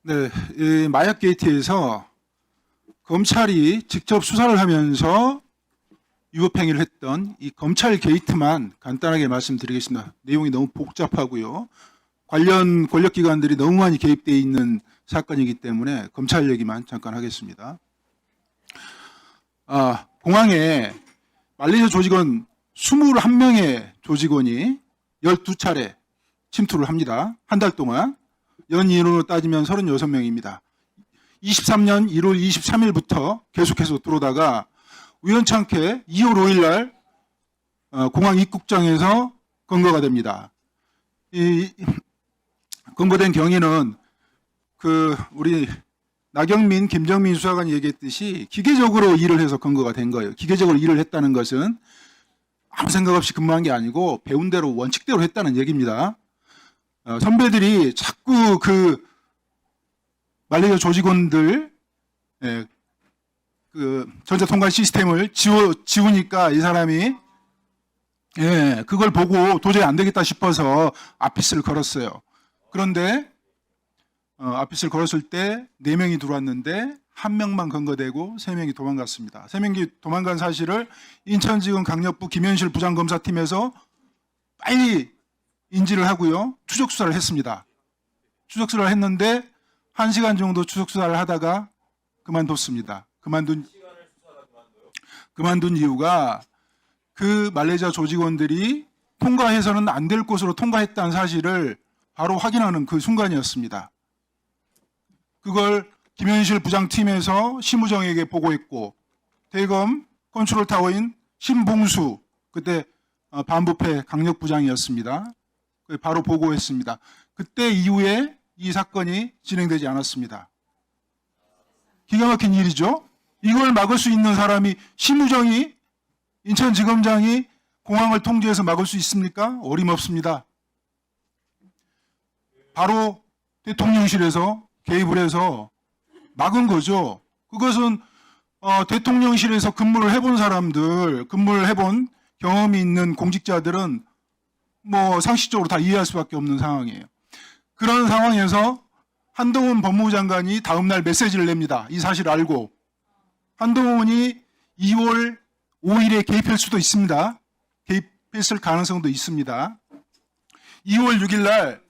네, 이 마약 게이트에서 검찰이 직접 수사를 하면서 위법행위를 했던 이 검찰 게이트만 간단하게 말씀드리겠습니다. 내용이 너무 복잡하고요. 관련 권력기관들이 너무 많이 개입되어 있는 사건이기 때문에 검찰 얘기만 잠깐 하겠습니다. 공항에 말레이시아 조직원 21명의 조직원이 12차례 침투를 합니다. 한 달 동안. 연 인원으로 따지면 36명입니다. 23년 1월 23일부터 계속해서 들어오다가 우연찮게 2월 5일 날 공항 입국장에서 검거가 됩니다. 이 검거된 경위는 우리 나경민, 김정민 수사관이 얘기했듯이 기계적으로 일을 해서 검거가 된 거예요. 기계적으로 일을 했다는 것은 아무 생각 없이 근무한 게 아니고 배운 대로 원칙대로 했다는 얘기입니다. 선배들이 자꾸 말레이시아 조직원들 전자통관 시스템을 지우니까 이 사람이 그걸 보고 도저히 안 되겠다 싶어서 아피스를 걸었어요. 그런데 아피스를 걸었을 때 4명이 들어왔는데 1명만 검거되고 3명이 도망갔습니다. 3명이 도망간 사실을 인천지검 강력부 김현실 부장검사팀에서 빨리 인지를 하고요. 추적 수사를 했습니다. 추적 수사를 했는데 1시간 정도 추적 수사를 하다가 그만뒀습니다. 그만둔 이유가 말레이시아 조직원들이 통과해서는 안 될 곳으로 통과했다는 사실을 바로 확인하는 그 순간이었습니다. 그걸 김현실 부장팀에서 심우정에게 보고했고 대검 컨트롤타워인 신봉수 그때 반부패 강력부장이었습니다. 바로 보고했습니다. 그때 이후에 이 사건이 진행되지 않았습니다. 기가 막힌 일이죠. 이걸 막을 수 있는 사람이 심우정이 인천지검장이 공항을 통제해서 막을 수 있습니까? 어림없습니다. 바로 대통령실에서 개입을 해서 막은 거죠. 그것은 대통령실에서 근무를 해본 사람들, 근무를 해본 경험이 있는 공직자들은 상식적으로 다 이해할 수밖에 없는 상황이에요. 그런 상황에서 한동훈 법무부 장관이 다음날 메시지를 냅니다. 이 사실을 알고. 한동훈이 2월 5일에 개입할 수도 있습니다. 개입했을 가능성도 있습니다. 2월 6일 날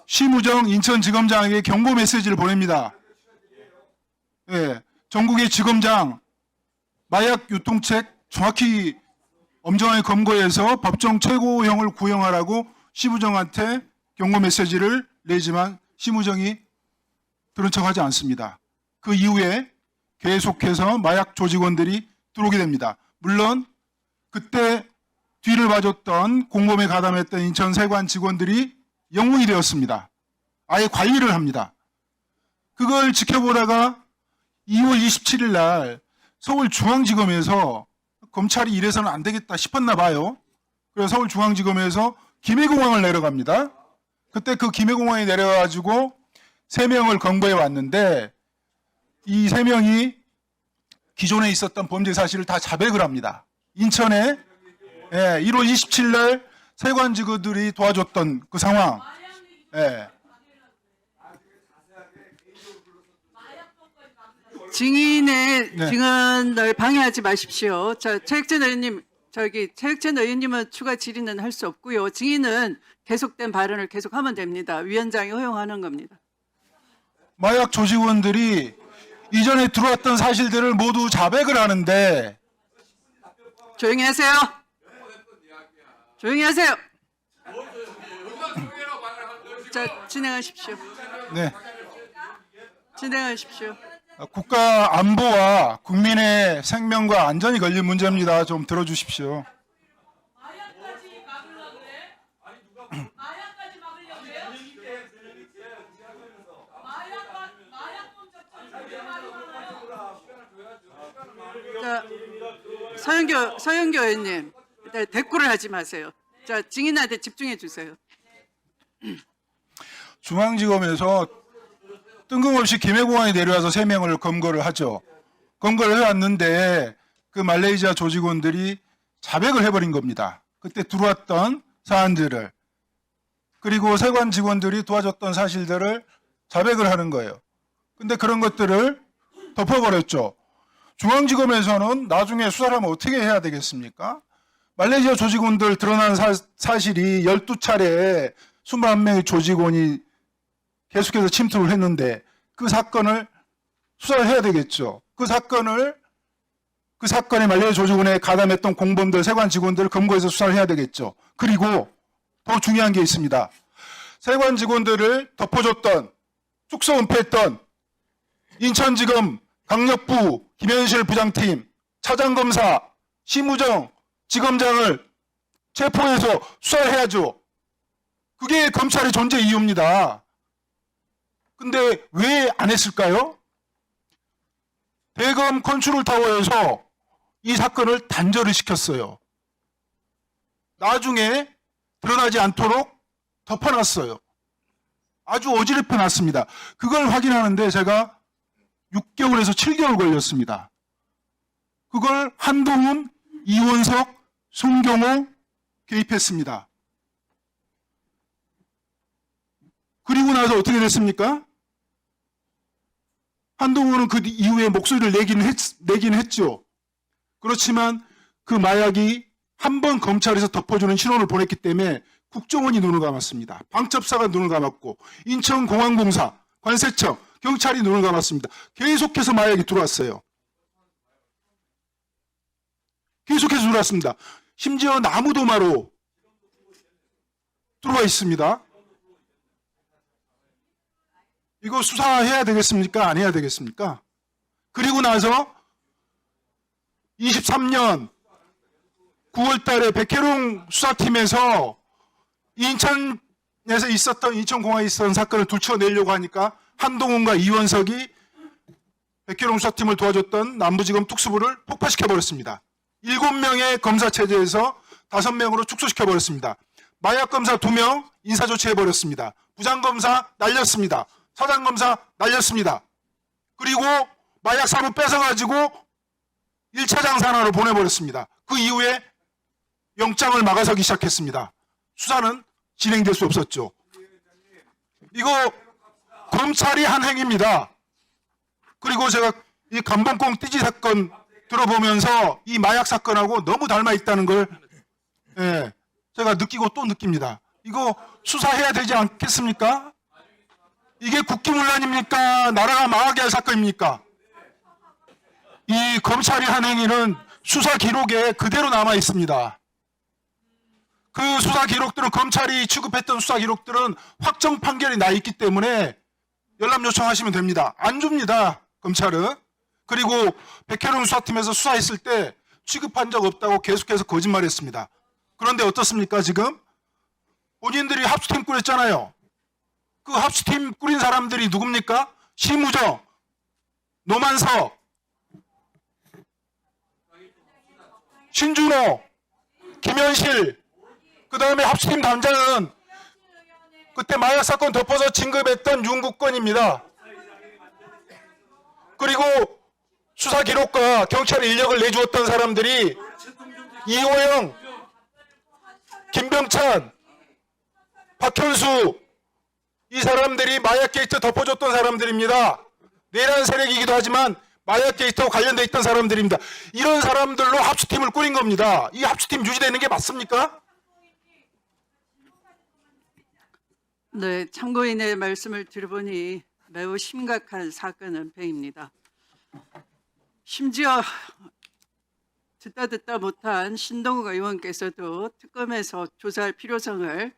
심우정 인천지검장에게 경고 메시지를 보냅니다. 전국의 지검장 마약 유통책 정확히 엄정하게 검거해서 법정 최고형을 구형하라고 심우정한테 경고 메시지를 내지만 심우정이 들은 척하지 않습니다. 그 이후에 계속해서 마약 조직원들이 들어오게 됩니다. 물론 그때 뒤를 봐줬던 공범에 가담했던 인천 세관 직원들이 영웅이 되었습니다. 아예 관리를 합니다. 그걸 지켜보다가 2월 27일 날 서울중앙지검에서 검찰이 이래서는 안 되겠다 싶었나 봐요. 그래서 서울중앙지검에서 김해공항을 내려갑니다. 그때 그 김해공항에 내려가지고 3명을 검거해 왔는데 이 3명이 기존에 있었던 범죄 사실을 다 자백을 합니다. 인천에 1월 27일 날 세관 직원들이 도와줬던 그 상황. 증인의 증언을 방해하지 마십시오. 최혁전 의원님, 최혁전 의원님은 추가 질의는 할 수 없고요. 증인은 계속된 발언을 계속하면 됩니다. 위원장이 허용하는 겁니다. 마약 조직원들이 이전에 들어왔던 사실들을 모두 자백을 하는데 조용히 하세요. 조용히 하세요. 자, 진행하십시오. 네. 진행하십시오. 국가 안보와 국민의 생명과 안전이 걸린 문제입니다. 좀 들어주십시오. 마약까지 막으려고 그래? 마약까지 막으려고 그래요? 마약범 접촉 그렇게 많이 많아요. 자, 서영교 의원님, 일단 대꾸를 하지 마세요. 자, 증인한테 집중해 주세요. 중앙지검에서 뜬금없이 김해공항에 내려와서 3명을 검거를 하죠. 검거를 해왔는데 그 말레이시아 조직원들이 자백을 해버린 겁니다. 그때 들어왔던 사안들을. 그리고 세관 직원들이 도와줬던 사실들을 자백을 하는 거예요. 근데 그런 것들을 덮어버렸죠. 중앙지검에서는 나중에 수사를 하면 어떻게 해야 되겠습니까? 말레이시아 조직원들 드러난 사실이 12차례 21명의 조직원이 계속해서 침투를 했는데 그 사건을 수사를 해야 되겠죠. 그 사건에 말레이시아 조직원에 가담했던 공범들, 세관 직원들을 검거해서 수사를 해야 되겠죠. 그리고 더 중요한 게 있습니다. 세관 직원들을 덮어줬던, 축소 은폐했던 인천지검 강력부 김현실 부장팀, 차장검사, 심우정 지검장을 체포해서 수사를 해야죠. 그게 검찰의 존재 이유입니다. 근데 왜 안 했을까요? 대검 컨트롤타워에서 이 사건을 단절을 시켰어요. 나중에 드러나지 않도록 덮어놨어요. 아주 어지럽혀 놨습니다. 그걸 확인하는데 제가 6개월에서 7개월 걸렸습니다. 그걸 한동훈, 이원석, 송경호 개입했습니다. 그리고 나서 어떻게 됐습니까? 한동훈은 그 이후에 목소리를 내긴 했죠. 그렇지만 그 마약이 한 번 검찰에서 덮어주는 신호를 보냈기 때문에 국정원이 눈을 감았습니다. 방첩사가 눈을 감았고 인천공항공사, 관세청, 경찰이 눈을 감았습니다. 계속해서 마약이 들어왔어요. 계속해서 들어왔습니다. 심지어 나무도마로 들어와 있습니다. 이거 수사해야 되겠습니까? 안 해야 되겠습니까? 그리고 나서 23년 9월 달에 백혜룡 수사팀에서 인천에서 있었던, 인천공항에 있었던 사건을 들춰내려고 하니까 한동훈과 이원석이 백혜룡 수사팀을 도와줬던 남부지검 특수부를 폭파시켜버렸습니다. 7명의 검사체제에서 5명으로 축소시켜버렸습니다. 마약검사 2명 인사조치해버렸습니다. 부장검사 날렸습니다. 사장검사 날렸습니다. 그리고 마약 사무 뺏어가지고 1차 장산하러 보내버렸습니다. 그 이후에 영장을 막아서기 시작했습니다. 수사는 진행될 수 없었죠. 이거 검찰이 한 행위입니다. 그리고 제가 이 감봉콩 띠지 사건 들어보면서 이 마약 사건하고 너무 닮아 있다는 걸 제가 느끼고 또 느낍니다. 이거 수사해야 되지 않겠습니까? 이게 국기문란입니까? 나라가 망하게 할 사건입니까? 이 검찰이 한 행위는 수사 기록에 그대로 남아 있습니다. 그 수사 기록들은, 검찰이 취급했던 수사 기록들은 확정 판결이 나 있기 때문에 연락 요청하시면 됩니다. 안 줍니다, 검찰은. 그리고 백혜룡 수사팀에서 수사했을 때 취급한 적 없다고 계속해서 거짓말했습니다. 그런데 어떻습니까? 지금 본인들이 합수팀 꾸렸잖아요. 그 합수팀 꾸린 사람들이 누굽니까? 심우정, 노만석, 신준호, 김현실, 그 다음에 합수팀 단장은 그때 마약 사건 덮어서 진급했던 윤국권입니다. 그리고 수사 기록과 경찰 인력을 내주었던 사람들이 이호영, 김병찬, 박현수, 이 사람들이 마약 게이트 덮어줬던 사람들입니다. 내란 세력이기도 하지만 마약 게이트와 관련돼 있던 사람들입니다. 이런 사람들로 합수팀을 꾸린 겁니다. 이 합수팀 유지되는 게 맞습니까? 네, 참고인의 말씀을 들어보니 매우 심각한 사건 은폐입니다. 심지어 듣다 못한 신동욱 의원께서도 특검에서 조사할 필요성을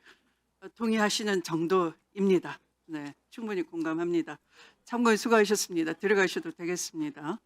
동의하시는 정도입니다. 네, 충분히 공감합니다. 참고인 수고하셨습니다. 들어가셔도 되겠습니다.